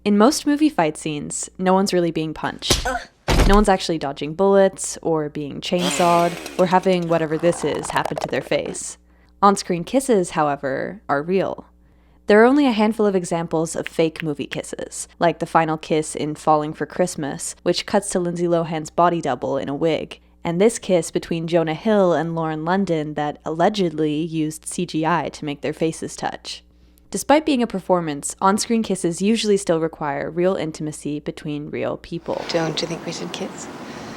In most movie fight scenes, no one's really being punched. No one's actually dodging bullets, or being chainsawed, or having whatever this is happen to their face. On-screen kisses, however, are real. There are only a handful of examples of fake movie kisses, like the final kiss in Falling for Christmas, which cuts to Lindsay Lohan's body double in a wig, and this kiss between Jonah Hill and Lauren London that allegedly used CGI to make their faces touch. Despite being a performance, on-screen kisses usually still require real intimacy between real people. Don't you think we should kiss?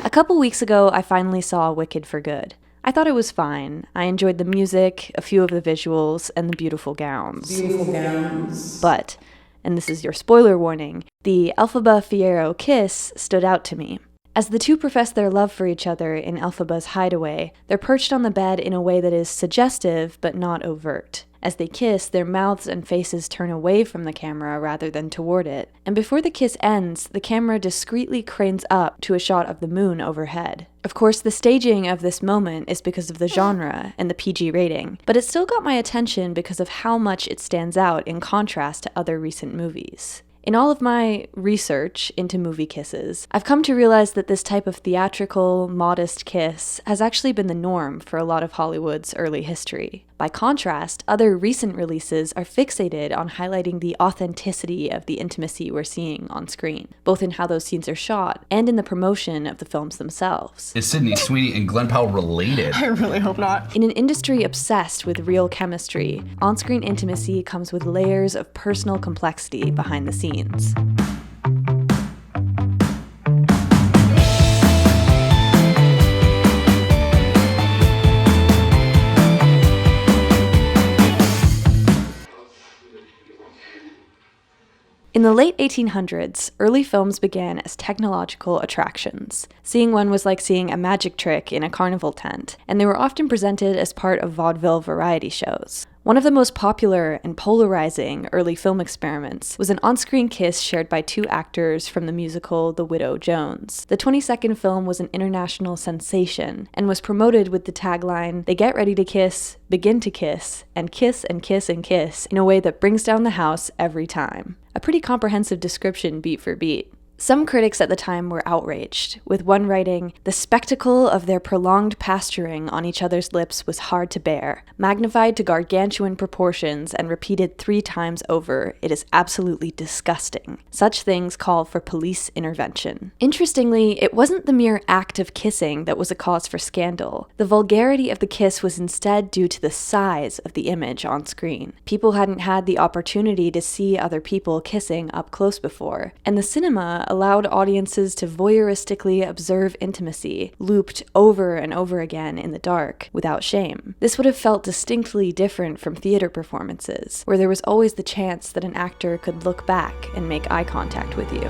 A couple weeks ago, I finally saw Wicked for Good. I thought it was fine. I enjoyed the music, a few of the visuals, and the beautiful gowns. But, and this is your spoiler warning, the Elphaba Fiyero kiss stood out to me. As the two profess their love for each other in Elphaba's hideaway, they're perched on the bed in a way that is suggestive but not overt. As they kiss, their mouths and faces turn away from the camera rather than toward it. And before the kiss ends, the camera discreetly cranes up to a shot of the moon overhead. Of course, the staging of this moment is because of the genre and the PG rating, but it still got my attention because of how much it stands out in contrast to other recent movies. In all of my research into movie kisses, I've come to realize that this type of theatrical, modest kiss has actually been the norm for a lot of Hollywood's early history. By contrast, other recent releases are fixated on highlighting the authenticity of the intimacy we're seeing on screen, both in how those scenes are shot and in the promotion of the films themselves. Is Sydney Sweeney and Glen Powell related? I really hope not. In an industry obsessed with real chemistry, on-screen intimacy comes with layers of personal complexity behind the scenes. In the late 1800s, early films began as technological attractions. Seeing one was like seeing a magic trick in a carnival tent, and they were often presented as part of vaudeville variety shows. One of the most popular and polarizing early film experiments was an on-screen kiss shared by two actors from the musical The Widow Jones. The 20-second film was an international sensation and was promoted with the tagline, "They get ready to kiss, begin to kiss, and kiss and kiss and kiss in a way that brings down the house every time." A pretty comprehensive description beat for beat. Some critics at the time were outraged, with one writing, "The spectacle of their prolonged pasturing on each other's lips was hard to bear. Magnified to gargantuan proportions and repeated 3 times over, it is absolutely disgusting. Such things call for police intervention." Interestingly, it wasn't the mere act of kissing that was a cause for scandal. The vulgarity of the kiss was instead due to the size of the image on screen. People hadn't had the opportunity to see other people kissing up close before, and the cinema allowed audiences to voyeuristically observe intimacy, looped over and over again in the dark, without shame. This would have felt distinctly different from theater performances, where there was always the chance that an actor could look back and make eye contact with you.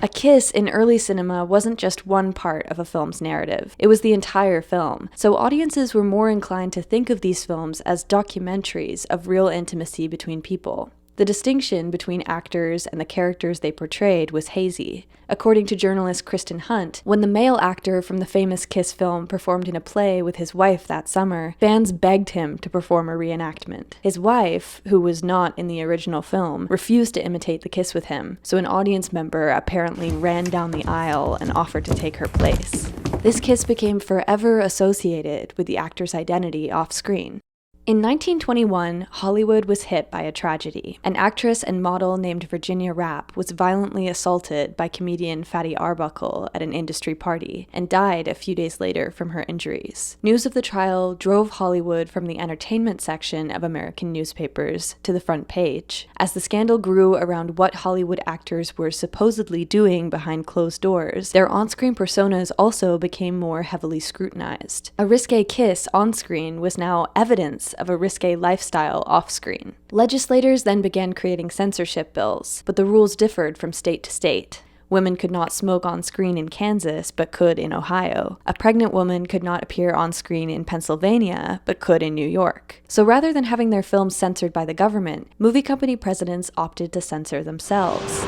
A kiss in early cinema wasn't just one part of a film's narrative, it was the entire film, so audiences were more inclined to think of these films as documentaries of real intimacy between people. The distinction between actors and the characters they portrayed was hazy. According to journalist Kristen Hunt, when the male actor from the famous Kiss film performed in a play with his wife that summer, fans begged him to perform a reenactment. His wife, who was not in the original film, refused to imitate the kiss with him, so an audience member apparently ran down the aisle and offered to take her place. This kiss became forever associated with the actor's identity off-screen. In 1921, Hollywood was hit by a tragedy. An actress and model named Virginia Rapp was violently assaulted by comedian Fatty Arbuckle at an industry party and died a few days later from her injuries. News of the trial drove Hollywood from the entertainment section of American newspapers to the front page. As the scandal grew around what Hollywood actors were supposedly doing behind closed doors, their on-screen personas also became more heavily scrutinized. A risque kiss on-screen was now evidence of a risque lifestyle off-screen. Legislators then began creating censorship bills, but the rules differed from state to state. Women could not smoke on screen in Kansas, but could in Ohio. A pregnant woman could not appear on screen in Pennsylvania, but could in New York. So rather than having their films censored by the government, movie company presidents opted to censor themselves.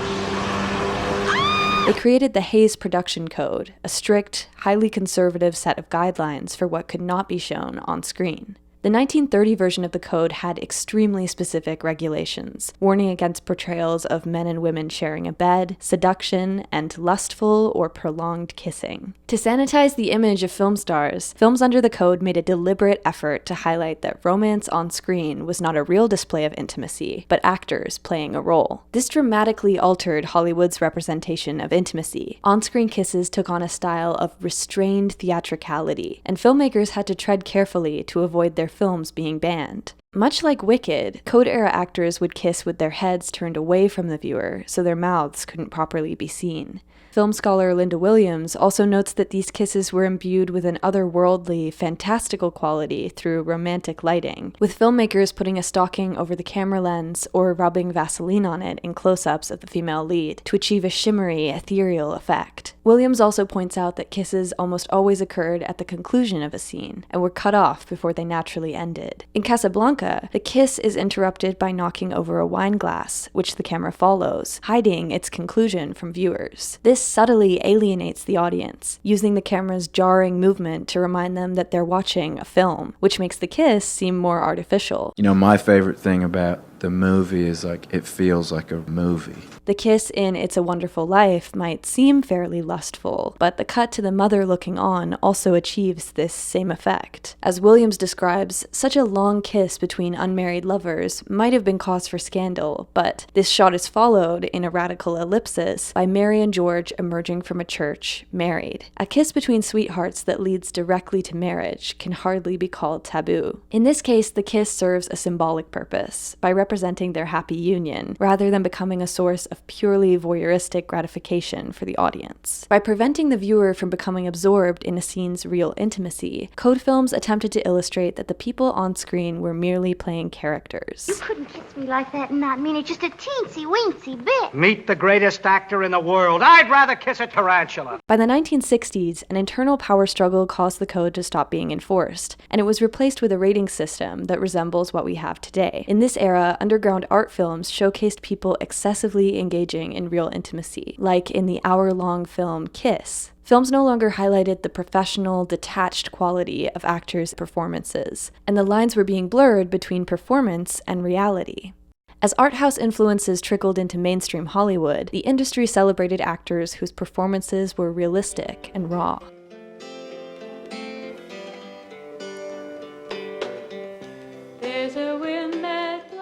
They created the Hays Production Code, a strict, highly conservative set of guidelines for what could not be shown on screen. The 1930 version of the code had extremely specific regulations, warning against portrayals of men and women sharing a bed, seduction, and lustful or prolonged kissing. To sanitize the image of film stars, films under the code made a deliberate effort to highlight that romance on screen was not a real display of intimacy, but actors playing a role. This dramatically altered Hollywood's representation of intimacy. On-screen kisses took on a style of restrained theatricality, and filmmakers had to tread carefully to avoid their films being banned. Much like Wicked, Code-era actors would kiss with their heads turned away from the viewer, so their mouths couldn't properly be seen. Film scholar Linda Williams also notes that these kisses were imbued with an otherworldly, fantastical quality through romantic lighting, with filmmakers putting a stocking over the camera lens or rubbing Vaseline on it in close-ups of the female lead to achieve a shimmery, ethereal effect. Williams also points out that kisses almost always occurred at the conclusion of a scene and were cut off before they naturally ended. In Casablanca, the kiss is interrupted by knocking over a wine glass, which the camera follows, hiding its conclusion from viewers. This subtly alienates the audience, using the camera's jarring movement to remind them that they're watching a film, which makes the kiss seem more artificial. You know, my favorite thing about the movie is it feels like a movie. The kiss in It's a Wonderful Life might seem fairly lustful, but the cut to the mother looking on also achieves this same effect. As Williams describes, such a long kiss between unmarried lovers might have been cause for scandal, but this shot is followed, in a radical ellipsis, by Mary and George emerging from a church, married. A kiss between sweethearts that leads directly to marriage can hardly be called taboo. In this case, the kiss serves a symbolic purpose, by representing their happy union, rather than becoming a source of purely voyeuristic gratification for the audience. By preventing the viewer from becoming absorbed in a scene's real intimacy, Code films attempted to illustrate that the people on screen were merely playing characters. You couldn't kiss me like that and not mean it just a teensy-weensy bit. Meet the greatest actor in the world. I'd rather kiss a tarantula. By the 1960s, an internal power struggle caused the code to stop being enforced, and it was replaced with a rating system that resembles what we have today. In this era, underground art films showcased people excessively engaging in real intimacy, like in the hour-long film Kiss. Films no longer highlighted the professional, detached quality of actors' performances, and the lines were being blurred between performance and reality. As art house influences trickled into mainstream Hollywood, the industry celebrated actors whose performances were realistic and raw.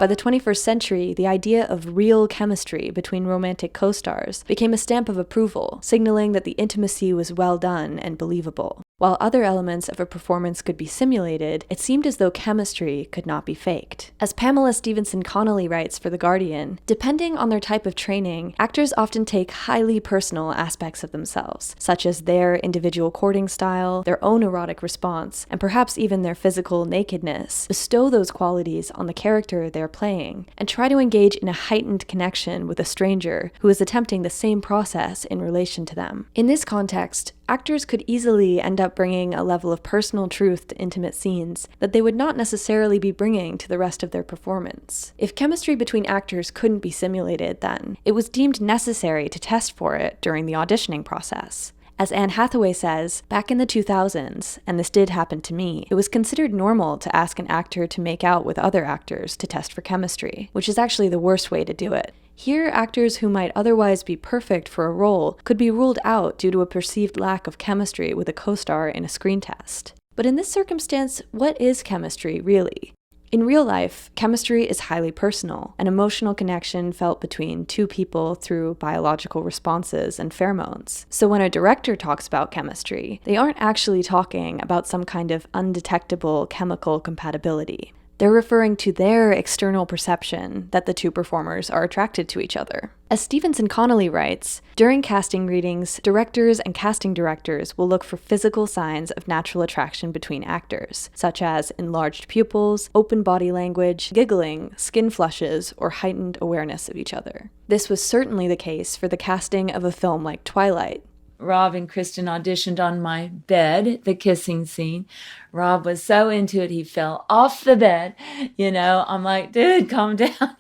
By the 21st century, the idea of real chemistry between romantic co-stars became a stamp of approval, signaling that the intimacy was well done and believable. While other elements of a performance could be simulated, it seemed as though chemistry could not be faked. As Pamela Stevenson Connolly writes for The Guardian, depending on their type of training, actors often take highly personal aspects of themselves, such as their individual courting style, their own erotic response, and perhaps even their physical nakedness, bestow those qualities on the character they're playing, and try to engage in a heightened connection with a stranger who is attempting the same process in relation to them. In this context, actors could easily end up bringing a level of personal truth to intimate scenes that they would not necessarily be bringing to the rest of their performance. If chemistry between actors couldn't be simulated, then it was deemed necessary to test for it during the auditioning process. As Anne Hathaway says, back in the 2000s, and this did happen to me, it was considered normal to ask an actor to make out with other actors to test for chemistry, which is actually the worst way to do it. Here, actors who might otherwise be perfect for a role could be ruled out due to a perceived lack of chemistry with a co-star in a screen test. But in this circumstance, what is chemistry really? In real life, chemistry is highly personal, an emotional connection felt between two people through biological responses and pheromones. So when a director talks about chemistry, they aren't actually talking about some kind of undetectable chemical compatibility. They're referring to their external perception that the two performers are attracted to each other. As Stevenson Connolly writes, during casting readings, directors and casting directors will look for physical signs of natural attraction between actors, such as enlarged pupils, open body language, giggling, skin flushes, or heightened awareness of each other. This was certainly the case for the casting of a film like Twilight. Rob and Kristen auditioned on my bed, the kissing scene. Rob was so into it, he fell off the bed. I'm like, dude, calm down.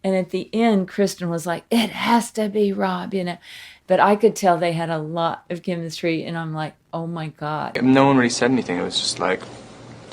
And at the end, Kristen was like, it has to be Rob, But I could tell they had a lot of chemistry, and I'm like, oh my God. No one really said anything. It was just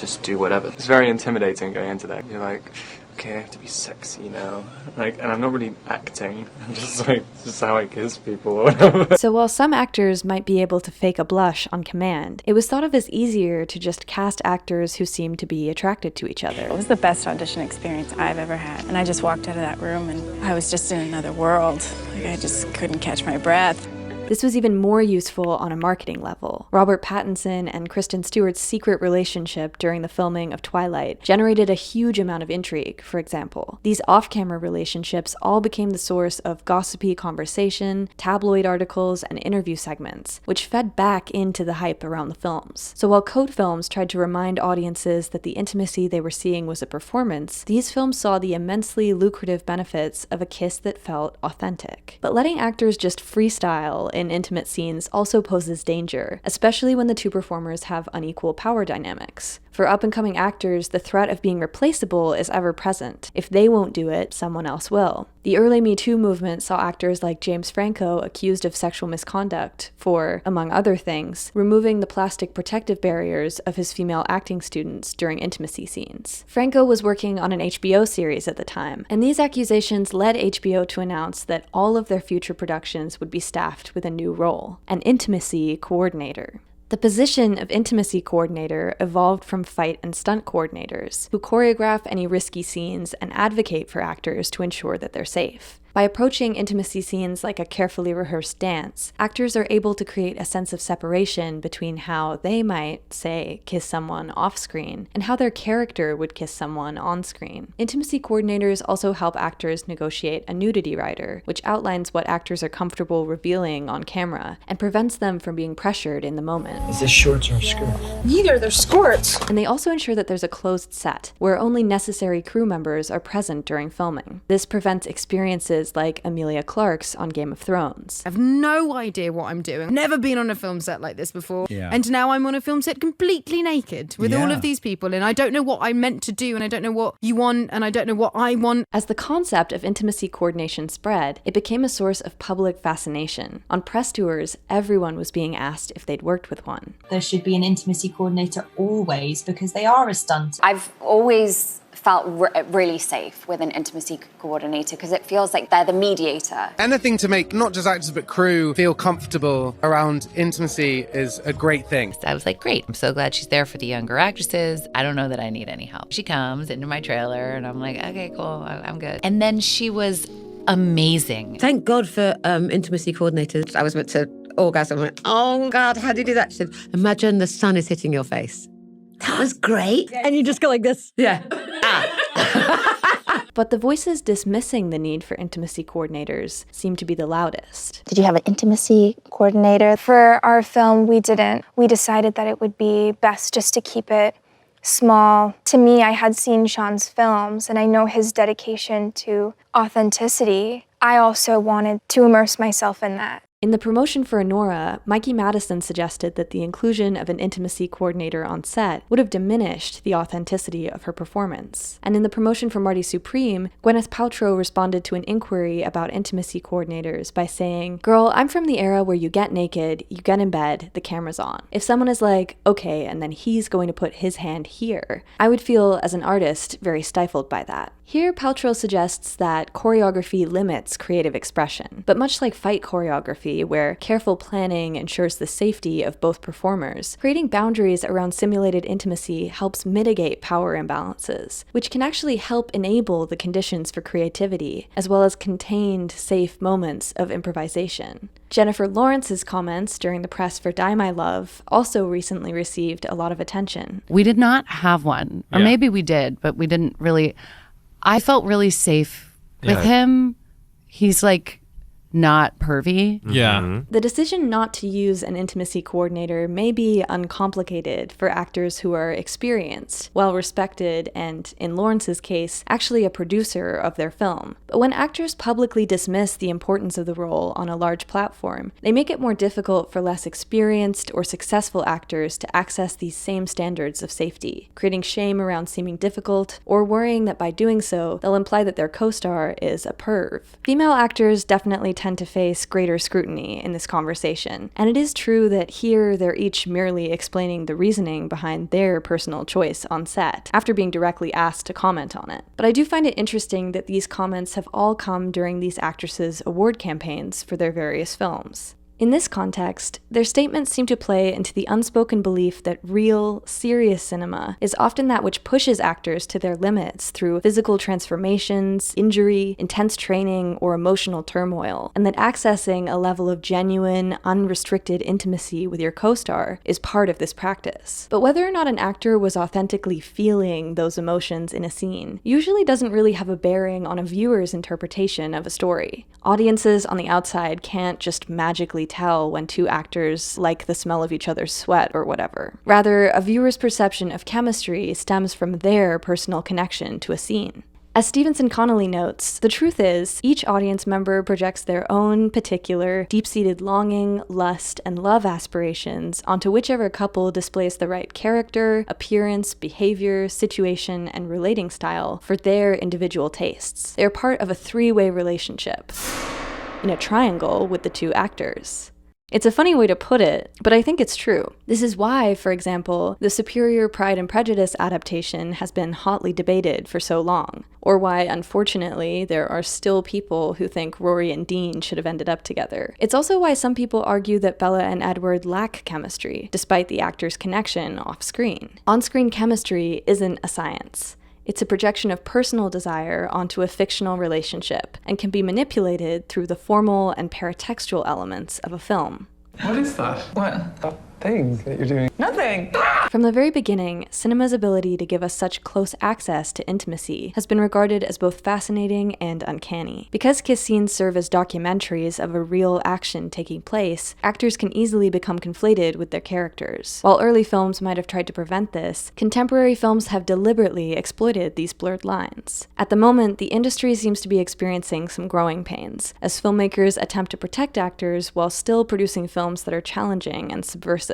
just do whatever. It's very intimidating going into that. You're like, okay, I have to be sexy now. And I'm not really acting. I'm just like, this is how I kiss people or whatever. So while some actors might be able to fake a blush on command, it was thought of as easier to just cast actors who seemed to be attracted to each other. It was the best audition experience I've ever had. And I just walked out of that room and I was just in another world. Like, I just couldn't catch my breath. This was even more useful on a marketing level. Robert Pattinson and Kristen Stewart's secret relationship during the filming of Twilight generated a huge amount of intrigue, for example. These off-camera relationships all became the source of gossipy conversation, tabloid articles, and interview segments, which fed back into the hype around the films. So while code films tried to remind audiences that the intimacy they were seeing was a performance, these films saw the immensely lucrative benefits of a kiss that felt authentic. But letting actors just freestyle in intimate scenes also poses danger, especially when the two performers have unequal power dynamics. For up-and-coming actors, the threat of being replaceable is ever present. If they won't do it, someone else will. The early Me Too movement saw actors like James Franco accused of sexual misconduct for, among other things, removing the plastic protective barriers of his female acting students during intimacy scenes. Franco was working on an HBO series at the time, and these accusations led HBO to announce that all of their future productions would be staffed with a new role, an intimacy coordinator. The position of intimacy coordinator evolved from fight and stunt coordinators, who choreograph any risky scenes and advocate for actors to ensure that they're safe. By approaching intimacy scenes like a carefully rehearsed dance, actors are able to create a sense of separation between how they might, say, kiss someone off-screen and how their character would kiss someone on-screen. Intimacy coordinators also help actors negotiate a nudity rider, which outlines what actors are comfortable revealing on camera and prevents them from being pressured in the moment. Is this shorts or a skirt? Neither, they're skirts. And they also ensure that there's a closed set, where only necessary crew members are present during filming. This prevents experiences like Amelia Clark's on Game of Thrones. I have no idea what I'm doing. Never been on a film set like this before. Yeah. And now I'm on a film set completely naked with all of these people, and I don't know what I'm meant to do, and I don't know what you want, and I don't know what I want. As the concept of intimacy coordination spread, it became a source of public fascination. On press tours, everyone was being asked if they'd worked with one. There should be an intimacy coordinator always, because they are a stunt. I've always felt really safe with an intimacy coordinator because it feels like they're the mediator. Anything to make not just actors but crew feel comfortable around intimacy is a great thing. I was like, great, I'm so glad she's there for the younger actresses. I don't know that I need any help. She comes into my trailer and I'm like, okay, cool, I'm good. And then she was amazing. Thank God for intimacy coordinators. I was meant to orgasm. I went, oh God, how do you do that? She said, imagine the sun is hitting your face. That was great. And you just go like this. Yeah. But the voices dismissing the need for intimacy coordinators seem to be the loudest. Did you have an intimacy coordinator? For our film, we didn't. We decided that it would be best just to keep it small. To me, I had seen Sean's films, and I know his dedication to authenticity. I also wanted to immerse myself in that. In the promotion for Anora, Mikey Madison suggested that the inclusion of an intimacy coordinator on set would have diminished the authenticity of her performance. And in the promotion for Marty Supreme, Gwyneth Paltrow responded to an inquiry about intimacy coordinators by saying, "Girl, I'm from the era where you get naked, you get in bed, the camera's on. If someone is like, okay, and then he's going to put his hand here, I would feel, as an artist, very stifled by that." Here, Paltrow suggests that choreography limits creative expression, but much like fight choreography, where careful planning ensures the safety of both performers, creating boundaries around simulated intimacy helps mitigate power imbalances, which can actually help enable the conditions for creativity, as well as contained, safe moments of improvisation. Jennifer Lawrence's comments during the press for Die My Love also recently received a lot of attention. We did not have one, or maybe we did, but we didn't really. I felt really safe with him. He's like not pervy. Yeah. The decision not to use an intimacy coordinator may be uncomplicated for actors who are experienced, well-respected, and, in Lawrence's case, actually a producer of their film. But when actors publicly dismiss the importance of the role on a large platform, they make it more difficult for less experienced or successful actors to access these same standards of safety, creating shame around seeming difficult, or worrying that by doing so, they'll imply that their co-star is a perv. Female actors definitely tend to face greater scrutiny in this conversation. And it is true that here they're each merely explaining the reasoning behind their personal choice on set, after being directly asked to comment on it. But I do find it interesting that these comments have all come during these actresses' award campaigns for their various films. In this context, their statements seem to play into the unspoken belief that real, serious cinema is often that which pushes actors to their limits through physical transformations, injury, intense training, or emotional turmoil, and that accessing a level of genuine, unrestricted intimacy with your co-star is part of this practice. But whether or not an actor was authentically feeling those emotions in a scene usually doesn't really have a bearing on a viewer's interpretation of a story. Audiences on the outside can't just magically tell when two actors like the smell of each other's sweat or whatever. Rather, a viewer's perception of chemistry stems from their personal connection to a scene. As Stevenson Connolly notes, the truth is, each audience member projects their own particular, deep-seated longing, lust, and love aspirations onto whichever couple displays the right character, appearance, behavior, situation, and relating style for their individual tastes. They're part of a three-way relationship, in a triangle with the two actors. It's a funny way to put it, but I think it's true. This is why, for example, the superior Pride and Prejudice adaptation has been hotly debated for so long, or why, unfortunately, there are still people who think Rory and Dean should have ended up together. It's also why some people argue that Bella and Edward lack chemistry, despite the actors' connection off-screen. On-screen chemistry isn't a science. It's a projection of personal desire onto a fictional relationship, and can be manipulated through the formal and paratextual elements of a film. What is that? What? That thing that you're doing? Nothing! From the very beginning, cinema's ability to give us such close access to intimacy has been regarded as both fascinating and uncanny. Because kiss scenes serve as documentaries of a real action taking place, actors can easily become conflated with their characters. While early films might have tried to prevent this, contemporary films have deliberately exploited these blurred lines. At the moment, the industry seems to be experiencing some growing pains, as filmmakers attempt to protect actors while still producing films that are challenging and subversive.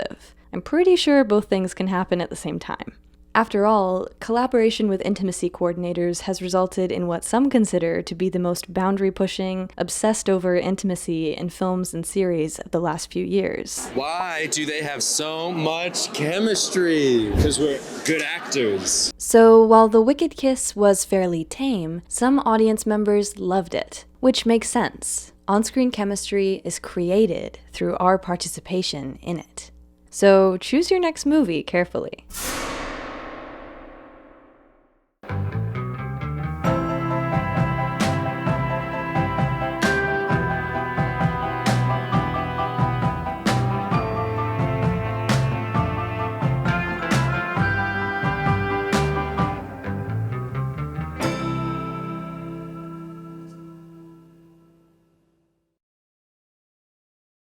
I'm pretty sure both things can happen at the same time. After all, collaboration with intimacy coordinators has resulted in what some consider to be the most boundary-pushing, obsessed-over intimacy in films and series of the last few years. Why do they have so much chemistry? Because we're good actors. So, while The Wicked Kiss was fairly tame, some audience members loved it, which makes sense. On-screen chemistry is created through our participation in it. So choose your next movie carefully.